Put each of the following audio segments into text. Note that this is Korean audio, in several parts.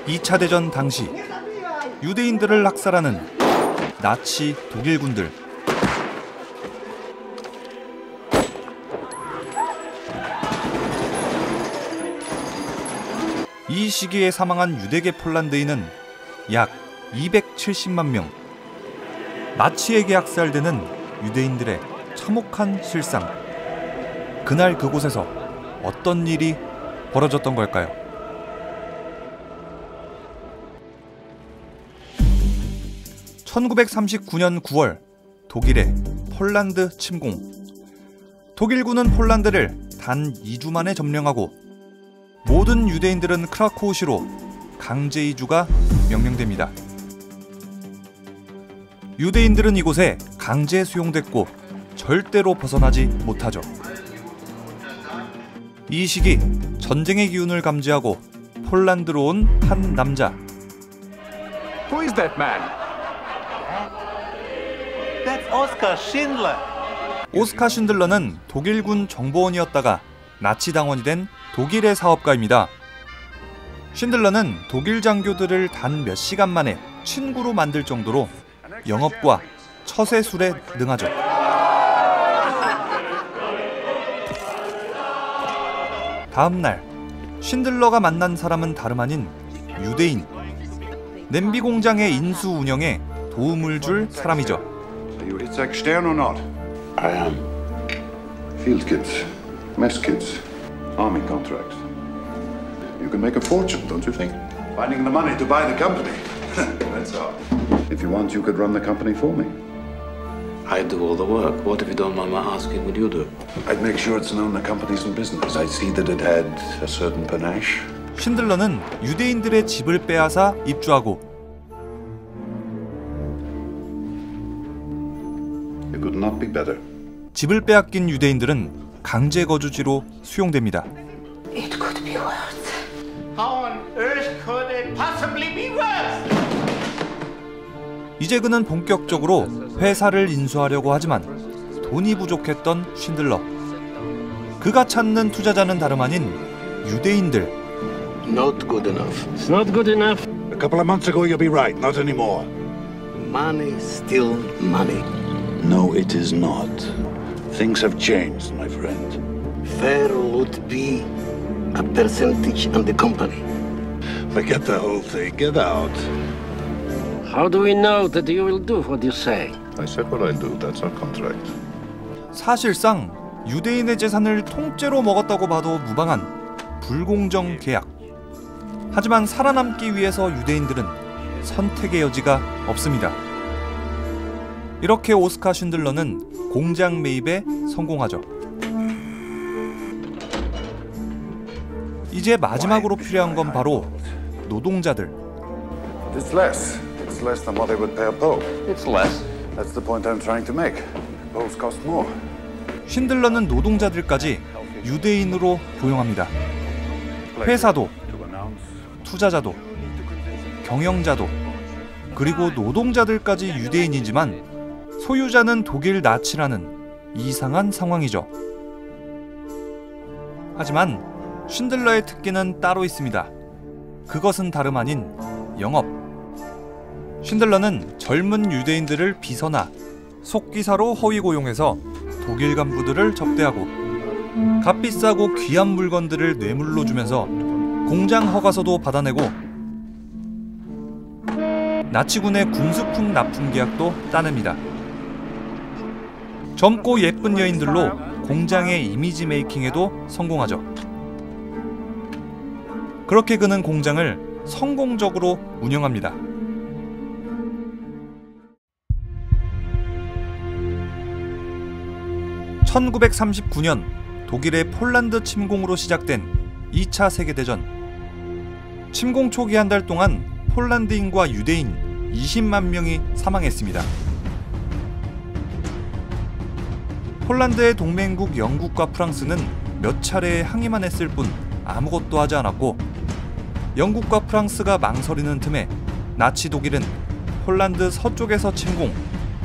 2차 대전 당시 유대인들을 학살하는 나치 독일군들. 이 시기에 사망한 유대계 폴란드인은 약 270만 명. 나치에게 학살되는 유대인들의 참혹한 실상. 그날 그곳에서 어떤 일이 벌어졌던 걸까요? (1939년 9월) 독일의 폴란드 침공. 독일군은 폴란드를 단 2주 만에 점령하고 모든 유대인들은 크라코우시로 강제 이주가 명령됩니다. 유대인들은 이곳에 강제 수용됐고 절대로 벗어나지 못하죠. 이 시기 전쟁의 기운을 감지하고 폴란드로 온 한 남자. Who is that man? That's Oskar Schindler. 오스카 쉰들러는 독일군 정보원이었다가 나치 당원이 된 독일의 사업가입니다. 쉰들러는 독일 장교들을 단 몇 시간 만에 친구로 만들 정도로 영업과 처세술에 능하죠. 다음 날 쉰들러가 만난 사람은 다름 아닌 유대인. 냄비 공장의 인수 운영에 도움을 줄 사람이죠. Are you Itzhak Stern or not? I am. Field kids, mess kids, army contracts. You can make a fortune, don't you think? Finding the money to buy the company. That's all. If you want, you could run the company for me. I do all the work. What if you don't mind my asking what you do? I'd make sure it's known the company's in business. I'd see that it had a certain panache. 쉰들러는 유대인들의 집을 빼앗아 입주하고 It could not be better. 집을 빼앗긴 유대인들은 강제 거주지로 수용됩니다. It could be worse. How on earth could it possibly be worse? 이제 그는 본격적으로 회사를 인수하려고 하지만 돈이 부족했던 쉰들러. 그가 찾는 투자자는 다름 아닌 유대인들. Not good enough. It's not good enough. A couple of months ago, you'll be right. Not anymore. Money, still money. No, it is not. Things have changed, my friend. Fair would be a percentage on the company. Forget the whole thing. Get out. How do we know that you will do what you say? I said what I do. That's our contract. 사실상 유대인의 재산을 통째로 먹었다고 봐도 무방한 불공정 계약. 하지만 살아남기 위해서 유대인들은 선택의 여지가 없습니다. 이렇게 오스카 쉰들러는 공장 매입에 성공하죠. 이제 마지막으로 필요한 건 바로 노동자들. It's less. It's less than what they would pay a Pole. It's less. That's the point I'm trying to make. Poles cost more. 쉰들러는 노동자들까지 유대인으로 고용합니다. 회사도, 투자자도, 경영자도, 그리고 노동자들까지 유대인이지만 소유자는 독일 나치라는 이상한 상황이죠. 하지만 쉰들러의 특기는 따로 있습니다. 그것은 다름 아닌 영업. 쉰들러는 젊은 유대인들을 비서나 속기사로 허위 고용해서 독일 간부들을 접대하고 값비싸고 귀한 물건들을 뇌물로 주면서 공장 허가서도 받아내고 나치군의 군수품 납품 계약도 따냅니다. 젊고 예쁜 여인들로 공장의 이미지 메이킹에도 성공하죠. 그렇게 그는 공장을 성공적으로 운영합니다. (1939년) 독일의 폴란드 침공으로 시작된 2차 세계대전. 침공 초기 한 달 동안 폴란드인과 유대인 20만 명이 사망했습니다. 폴란드의 동맹국 영국과 프랑스는 몇 차례 항의만 했을 뿐 아무것도 하지 않았고, 영국과 프랑스가 망설이는 틈에 나치 독일은 폴란드 서쪽에서 침공,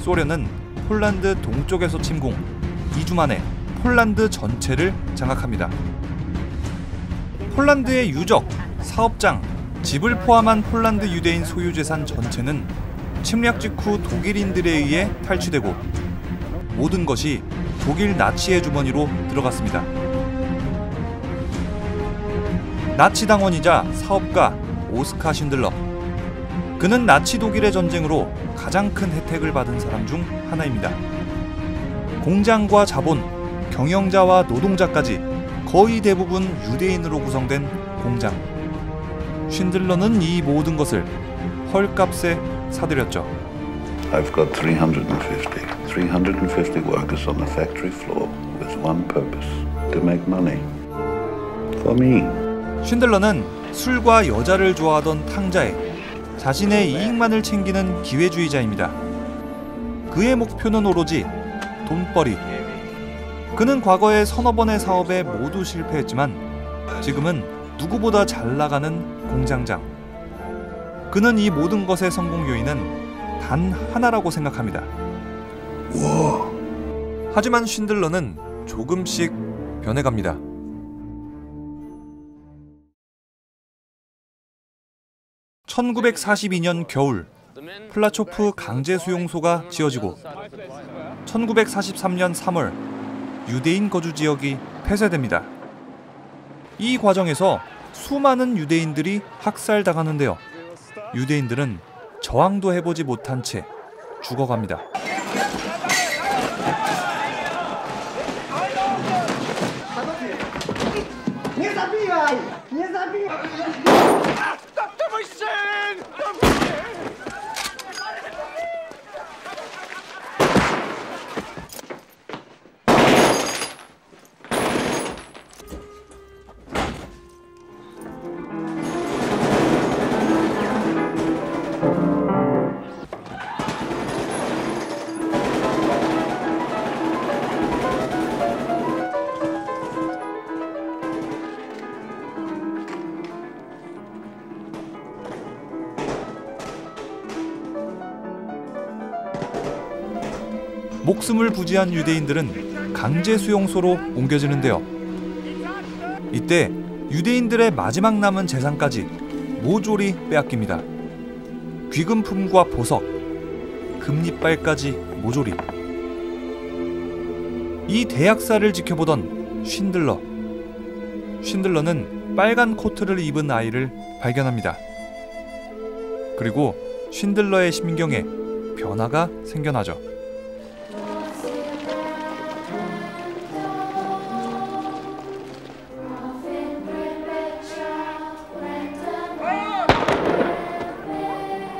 소련은 폴란드 동쪽에서 침공, 2주 만에 폴란드 전체를 장악합니다. 폴란드의 유적, 사업장, 집을 포함한 폴란드 유대인 소유 재산 전체는 침략 직후 독일인들에 의해 탈취되고 모든 것이 독일 나치의 주머니로 들어갔습니다. 나치 당원이자 사업가 오스카 쉰들러. 그는 나치 독일의 전쟁으로 가장 큰 혜택을 받은 사람 중 하나입니다. 공장과 자본, 경영자와 노동자까지 거의 대부분 유대인으로 구성된 공장. 쉰들러는 이 모든 것을 헐값에 사들였죠. I've got 350 workers on the factory floor with one purpose, to make money. For me. 쉰들러는 술과 여자를 좋아하던 탕자에 자신의 이익만을 챙기는 기회주의자입니다. 그의 목표는 오로지 돈벌이. 그는 과거에 서너 번의 사업에 모두 실패했지만 지금은 누구보다 잘 나가는 공장장. 그는 이 모든 것의 성공 요인은 단 하나라고 생각합니다. 하지만 쉰들러는 조금씩 변해갑니다. (1942년) 겨울 플라초프 강제수용소가 지어지고 1943년 3월 유대인 거주 지역이 폐쇄됩니다. 이 과정에서 수많은 유대인들이 학살당하는데요. 유대인들은 저항도 해보지 못한 채 죽어갑니다. 목숨을 부지한 유대인들은 강제 수용소로 옮겨지는데요. 이때 유대인들의 마지막 남은 재산까지 모조리 빼앗깁니다. 귀금품과 보석, 금리빨까지 모조리. 이 대학살을 지켜보던 쉰들러는 빨간 코트를 입은 아이를 발견합니다. 그리고 쉰들러의 심경에 변화가 생겨나죠.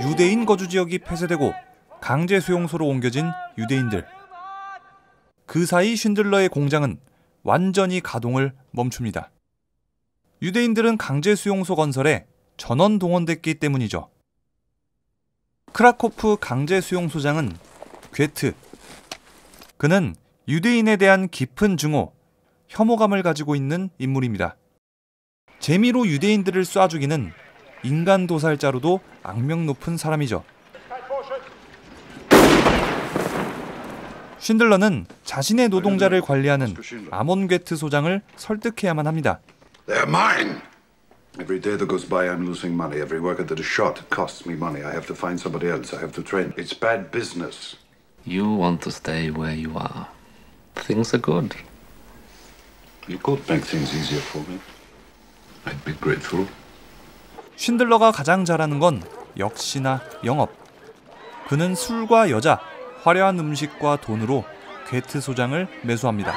유대인 거주 지역이 폐쇄되고 강제 수용소로 옮겨진 유대인들. 그 사이 쉰들러의 공장은 완전히 가동을 멈춥니다. 유대인들은 강제 수용소 건설에 전원 동원됐기 때문이죠. 크라코프 강제 수용소장은 괴트. 그는 유대인에 대한 깊은 증오, 혐오감을 가지고 있는 인물입니다. 재미로 유대인들을 쏴 죽이는 인간 도살자로도 악명 높은 사람이죠. 쉰들러는 자신의 노동자를 관리하는 아몬 괴트 소장을 설득해야만 합니다. They're mine. Every day that goes by, I'm losing money. Every worker that is shot costs me money. I have to find somebody else. I have to train. It's bad business. You want to stay where you are. Things are good. You could make things easier for me. I'd be grateful. 쉰들러가 가장 잘하는 건 역시나 영업. 그는 술과 여자, 화려한 음식과 돈으로 괴트 소장을 매수합니다.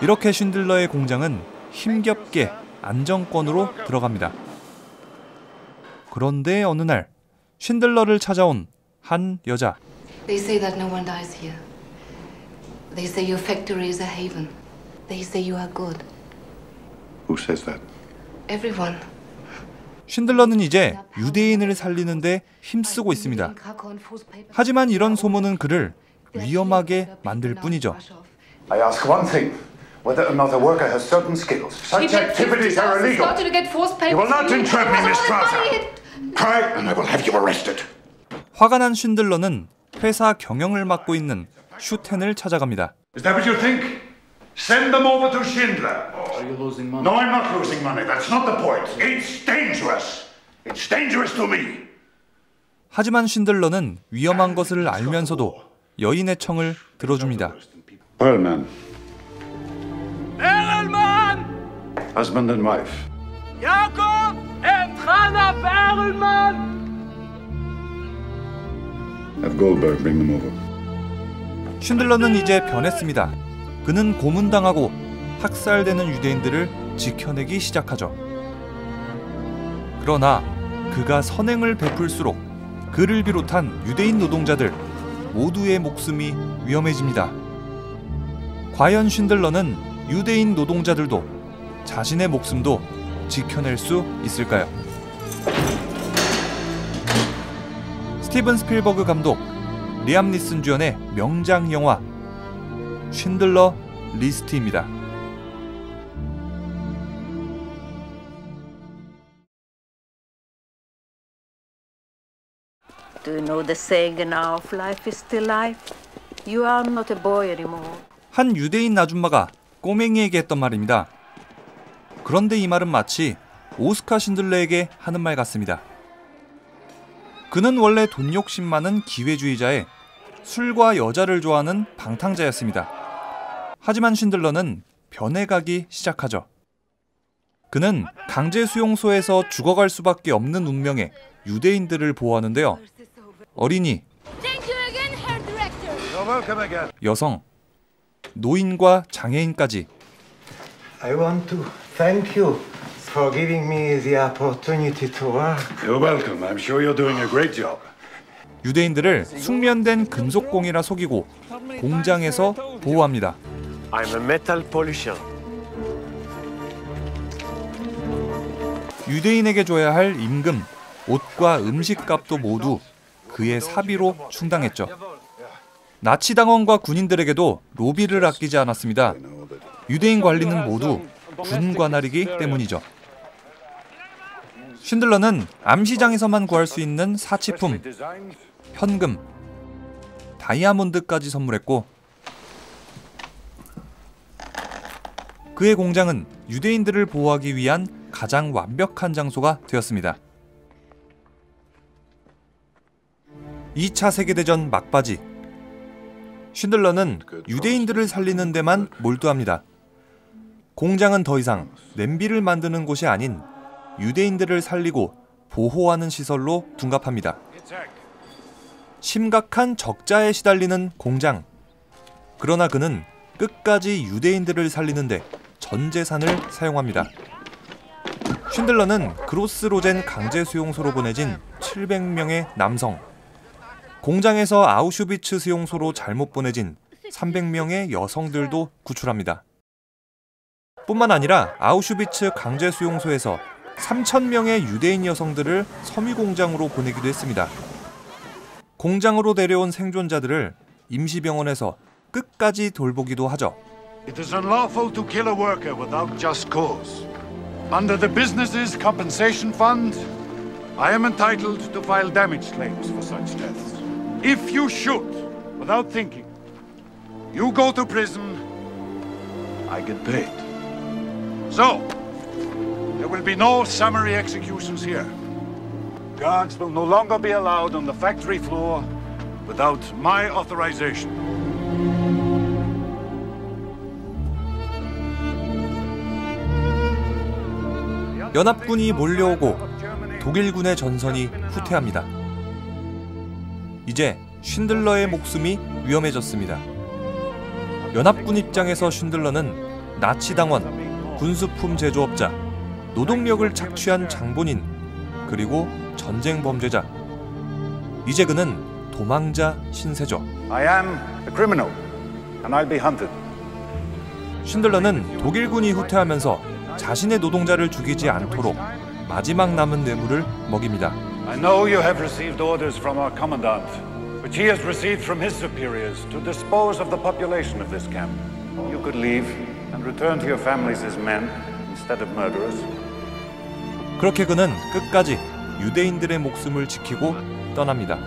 이렇게 쉰들러의 공장은 힘겹게 안정권으로 들어갑니다. 그런데 어느 날 쉰들러를 찾아온 한 여자. They say that no one dies here. They say your factory is a haven. They say you are good. Who says that? Everyone. 쉰들러는 이제 유대인을 살리는데 힘쓰고 있습니다. 하지만 이런 소문은 그를 위험하게 만들 뿐이죠. I ask one thing. Whether another worker has certain skills. Such activities are illegal. You will not entrap me, Miss Strasser. Cry and I will have you arrested. 화가 난 쉰들러는 회사 경영을 맡고 있는 슈텐을 찾아갑니다. Is that what you think? Send them over to Schindler. Are you losing money? No, I'm not losing money. That's not the point. It's dangerous. It's dangerous to me. 하지만 쉰들러는 위험한 것을 알면서도 여인의 청을 들어줍니다. Perlman. Husband and wife. Jakob and Hannah Perlman! Have Goldberg bring them over. 쉰들러는 이제 변했습니다. 그는 고문당하고 학살되는 유대인들을 지켜내기 시작하죠. 그러나 그가 선행을 베풀수록 그를 비롯한 유대인 노동자들 모두의 목숨이 위험해집니다. 과연 쉰들러는 유대인 노동자들도 자신의 목숨도 지켜낼 수 있을까요? 스티븐 스필버그 감독, 리암 니슨 주연의 명작 영화 쉰들러 리스트입니다. Do you know the saying now of life is still life? You are not a boy anymore. 한 유대인 아줌마가 꼬맹이에게 했던 말입니다. 그런데 이 말은 마치 오스카 신들러에게 하는 말 같습니다. 그는 원래 돈 욕심 많은 기회주의자에 술과 여자를 좋아하는 방탕자였습니다. 하지만 쉰들러는 변해가기 시작하죠. 그는 강제 수용소에서 죽어갈 수밖에 없는 운명의 유대인들을 보호하는데요. 어린이, 여성, 노인과 장애인까지. I want to thank you for giving me the opportunity to work. You're welcome. I'm sure you're doing a great job. 유대인들을 숙련된 금속공이라 속이고 공장에서 보호합니다. I'm a metal polisher. 유대인에게 줘야 할 임금, 옷과 음식값도 모두 그의 사비로 충당했죠. 나치 당원과 군인들에게도 로비를 아끼지 않았습니다. 유대인 관리는 모두 군 관할이기 때문이죠. 쉰들러는 암시장에서만 구할 수 있는 사치품, 현금, 다이아몬드까지 선물했고 그의 공장은 유대인들을 보호하기 위한 가장 완벽한 장소가 되었습니다. 2차 세계대전 막바지, 쉰들러는 유대인들을 살리는 데만 몰두합니다. 공장은 더 이상 냄비를 만드는 곳이 아닌 유대인들을 살리고 보호하는 시설로 둔갑합니다. 심각한 적자에 시달리는 공장. 그러나 그는 끝까지 유대인들을 살리는데 전 재산을 사용합니다. 쉰들러는 그로스로젠 강제 수용소로 보내진 700명의 남성, 공장에서 아우슈비츠 수용소로 잘못 보내진 300명의 여성들도 구출합니다. 뿐만 아니라 아우슈비츠 강제 수용소에서 3,000명의 유대인 여성들을 섬유공장으로 보내기도 했습니다. 공장으로 데려온 생존자들을 임시병원에서 끝까지 돌보기도 하죠. It is unlawful to kill a worker without just cause. Under the Businesses Compensation Fund, I am entitled to file damage claims for such deaths. If you shoot without thinking, you go to prison, I get paid. So, there will be no summary executions here. Guards will no longer be allowed on the factory floor without my authorization. 연합군이 몰려오고 독일군의 전선이 후퇴합니다. 이제 쉰들러의 목숨이 위험해졌습니다. 연합군 입장에서 쉰들러는 나치 당원, 군수품 제조업자, 노동력을 착취한 장본인, 그리고 전쟁 범죄자. 이제 그는 도망자 신세죠. I am a criminal, and I'll be hunted. 쉰들러는 독일군이 후퇴하면서 자신의 노동자를 죽이지 않도록 마지막 남은 뇌물을 먹입니다. I know you have received orders from our commandant, which he has received from his superiors to dispose of the population of this camp. You could leave and return to your families as men instead of murderers. 그렇게 그는 끝까지 유대인들의 목숨을 지키고 떠납니다.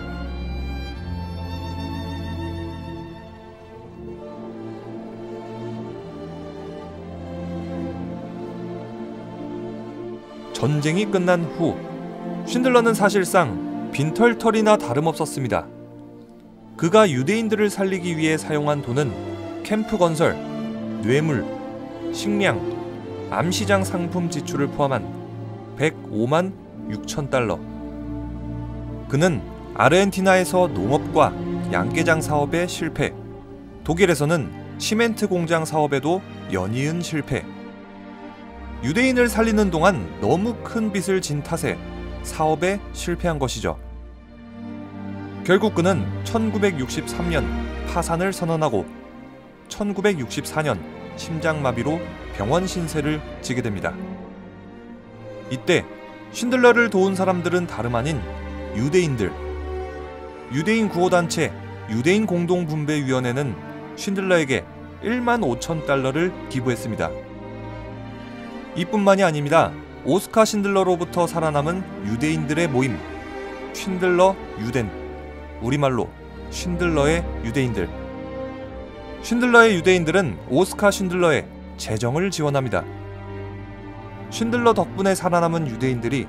전쟁이 끝난 후 쉰들러는 사실상 빈털터리나 다름없었습니다. 그가 유대인들을 살리기 위해 사용한 돈은 캠프 건설, 뇌물, 식량, 암시장 상품 지출을 포함한 105만 6천 달러. 그는 아르헨티나에서 농업과 양계장 사업에 실패, 독일에서는 시멘트 공장 사업에도 연이은 실패. 유대인을 살리는 동안 너무 큰 빚을 진 탓에 사업에 실패한 것이죠. 결국 그는 1963년 파산을 선언하고 1964년 심장마비로 병원 신세를 지게 됩니다. 이때 쉰들러를 도운 사람들은 다름 아닌 유대인들. 유대인 구호단체 유대인 공동분배위원회는 쉰들러에게 1만 5천 달러를 기부했습니다. 이뿐만이 아닙니다. 오스카 쉰들러로부터 살아남은 유대인들의 모임 쉰들러 유덴, 우리말로 쉰들러의 유대인들. 쉰들러의 유대인들은 오스카 쉰들러의 재정을 지원합니다. 쉰들러 덕분에 살아남은 유대인들이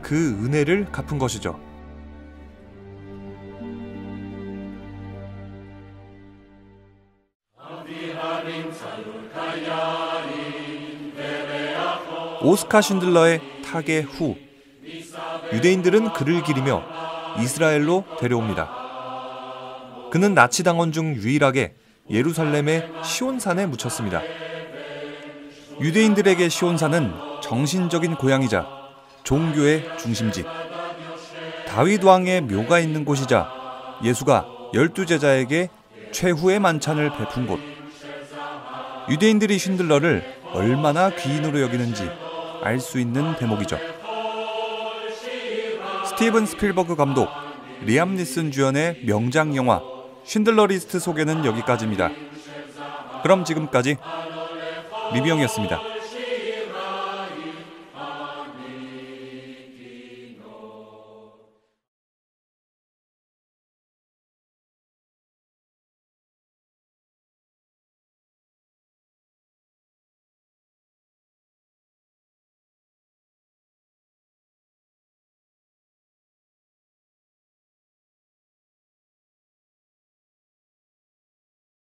그 은혜를 갚은 것이죠. 오스카 쉰들러의 타계 후 유대인들은 그를 기리며 이스라엘로 데려옵니다. 그는 나치 당원 중 유일하게 예루살렘의 시온산에 묻혔습니다. 유대인들에게 시온산은 정신적인 고향이자 종교의 중심지, 다윗 왕의 묘가 있는 곳이자 예수가 12제자에게 최후의 만찬을 베푼 곳. 유대인들이 쉰들러를 얼마나 귀인으로 여기는지 알 수 있는 대목이죠. 스티븐 스필버그 감독, 리암 니슨 주연의 명작 영화 쉰들러 리스트 소개는 여기까지입니다. 그럼 지금까지 리뷰영이었습니다.